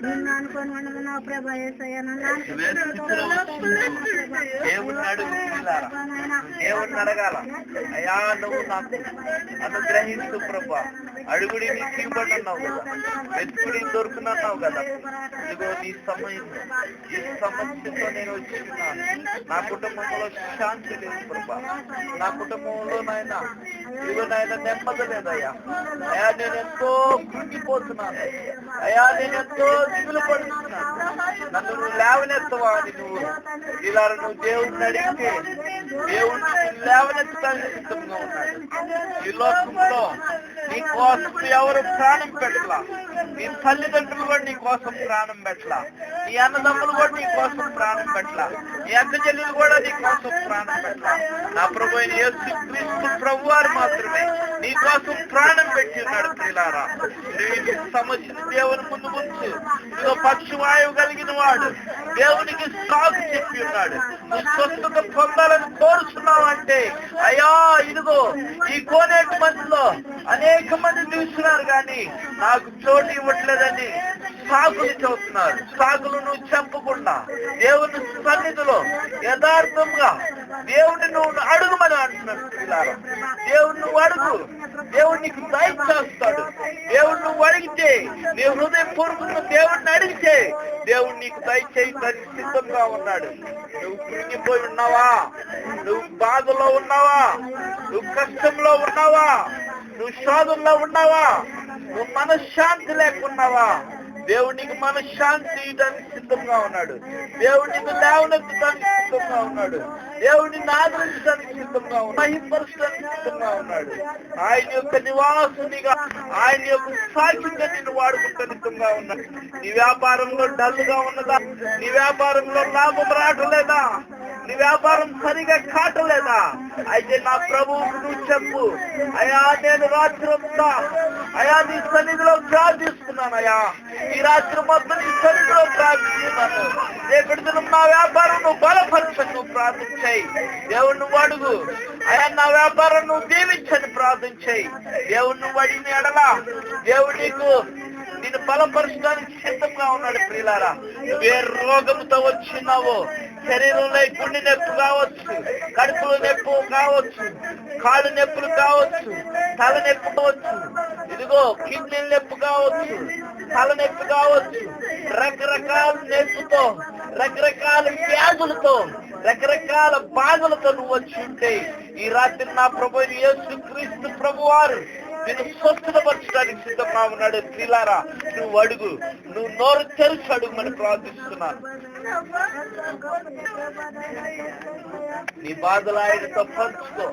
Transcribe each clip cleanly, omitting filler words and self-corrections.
నిన్ను అనుకొని ఉండదు నా ప్రభా దేవుణ్ణి అడగాల. అయ్యా నువ్వు నాకు అనుగ్రహించు ప్రభా, అడుగుడి నీకు ఇవ్వబడి అన్నావు కదా, వెతుకుడి దొరుకునన్నావు కదా. ఇదిగో నీ సమయం, ఈ సమస్యతో నేను వచ్చిన్నాను. నా కుటుంబంలో శాంతి లేదు ప్రభా, నా కుటుంబంలో నాయన ఇదిగో నాయన నెమ్మది లేదయ్యా. అయ్యా నేను ఎంతో కృంగిపోతున్నాను, అయ్యా నేను ఎంతో దిగులు పడుతున్నాను. నన్ను నువ్వు లేవనెత్తవా అని నువ్వు ఇలా నువ్వు దేవుడిని అడిగితే దేవుడిని లేవనెత్తడానికి సిద్ధంగా ఉన్నాడు. ఈ లోకంలో నీ కోసం ఎవరు ప్రాణం పెట్టలా, నీ తల్లిదండ్రులు కూడా నీ కోసం ప్రాణం పెట్టలా, నీ అన్నదమ్ములు కూడా నీ కోసం ప్రాణం పెట్టలా, నీ అక్క చెల్లెలు కూడా నీ కోసం ప్రాణం పెట్టలా. నా ప్రభు అయిన యేసుక్రీస్తు ప్రభువారు మాత్రమే నీ కోసం ప్రాణం పెట్టి ఉన్నాడు. ప్రియులారా, సమస్యను దేవుని ముందు ఉంచు. ఇదిగో పక్షవాయువు కలిగిన వాడు దేవునికి సాగు చెప్పి ఉన్నాడు. నువ్వు స్వస్థత పొందాలని కోరుతున్నావు అంటే అయ్యా ఇదిగో ఈ కోనేటి మందిలో అనేక మంది చూస్తున్నారు కానీ నాకు చోటు ఇవ్వట్లేదని సాగులు చెబుతున్నారు. సాగులు నువ్వు చెప్పకుండా దేవుని సన్నిధిలో యథార్థంగా దేవుడిని నువ్వు అడుగుమని అంటున్నాడు. పిల్లారా, దేవుడు నువ్వు అడుగు, దేవుడు నీకు దయచేస్తాడు. దేవుడు నువ్వు అడిగితే, నీ హృదయపూర్వకంగా దేవుడిని అడిగితే దేవుడు నీకు దయచేయడానికి సిద్ధంగా ఉన్నాడు. నువ్వు కృంగిపోయి ఉన్నావా, నువ్వు బాధలో ఉన్నావా, నువ్వు కష్టంలో ఉన్నావా, నువ్వు శోధంలో ఉన్నావా, నువ్వు మనశ్శాంతి లేకున్నావా, దేవుడు నీకు మనశ్శాంతి ఇవ్వడానికి సిద్ధంగా ఉన్నాడు. దేవుడు నీకు లేవనెత్తడానికి సిద్ధంగా ఉన్నాడు. దేవుడిని ఆదరించడానికి సిద్ధంగా ఉన్నాడు. మహిమపరచడానికి సిద్ధంగా ఉన్నాడు. ఆయన యొక్క నివాసునిగా, ఆయన యొక్క సాక్షిగా నిన్ను వాడుకుంటూ సిద్ధంగా ఉన్నాడు. నీ వ్యాపారంలో డల్గా ఉన్నదా, నీ వ్యాపారంలో లాభం రావట్లేదా, నీ వ్యాపారం సరిగా కాటలేదా, అయితే నా ప్రభువుకు నువ్వు చెప్పు, అయ్యా నేను రాత్రంతా అయ్యా నీ సన్నిధిలో ప్రార్థిస్తున్నాను. అయ్యా ఈ రాత్రి మొత్తం నీ సన్నిధిలో ప్రార్థిస్తున్నాను. రేపటి దినం నా వ్యాపారం నువ్వు బలపరచని నువ్వు ప్రార్థించాయి. దేవుడు నువ్వు అడుగు, అయ్యా నా వ్యాపారం నువ్వు దీవించని ప్రార్థించాయి. దేవుడు నువ్వు అడిగిన ఎడలా దేవుడు నీకు నిన్ను బలపరచడానికి సిద్ధంగా ఉన్నాడు. ప్రియులారా, నువ్వే రోగంతో వచ్చినావో, శరీరంలో గుండె నొప్పి కావచ్చు, కడుపులో నొప్పి కావచ్చు, కాళ్ళు నొప్పులు కావచ్చు, తల నొప్పి కావచ్చు, ఇదిగో కిడ్నీ నొప్పి కావచ్చు, తల నొప్పి కావచ్చు, రకరకాల నొప్పితో, రకరకాల వ్యాధులతో, రకరకాల బాధలతో నువ్వు వచ్చి ఉంటే ఈ రాత్రి నా ప్రభు యేసుక్రీస్తు ప్రభువారు నేను స్వస్థతపరచడానికి సిద్ధంగా ఉన్నాడు. ప్రియులారా, నువ్వు అడుగు, నువ్వు నోరు తెరిచి అడుగుమని ప్రార్థిస్తున్నాను. నీ బాధలు ఆయనతో పంచుకో,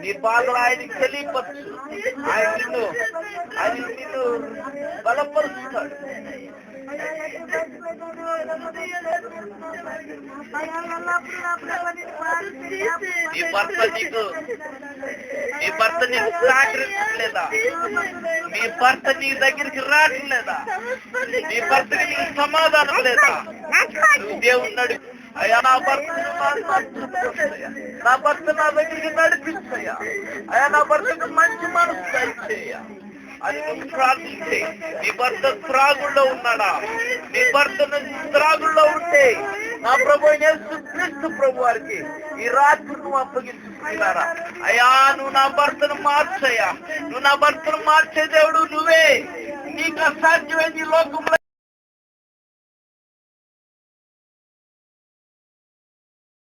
నీ బాధలు ఆయనకి తెలియపరచు. ఆయన నిన్ను బలపరుస్తాడు. నీ భర్త నీకు సహకరించట్లేదా, నీ భర్త నీ దగ్గరికి రావట్లేదా, నీ భర్తకి నీకు సమాధానం లేదా, నువ్వు దేవుడు అయ్యా నా భర్త నా దగ్గరికి నడిపిస్తాయా, అయ్యా నా భర్తకు మంచి మనసు దయచేయ అని నువ్వు ప్రార్థించే. నీ భర్త త్రాగుల్లో ఉన్నాడా, నీ భర్త త్రాగుల్లో ఉంటే నా ప్రభు యేసుక్రీస్తు ప్రభు వారికి ఈ రాత్రి నువ్వు అప్పగించుకున్నారా. అయ్యా నువ్వు నా భర్తను మార్చయ్యా, నువ్వు నా భర్తను మార్చే దేవుడు నువ్వే. నీకు అసాధ్యమైన ఈ లోకంలో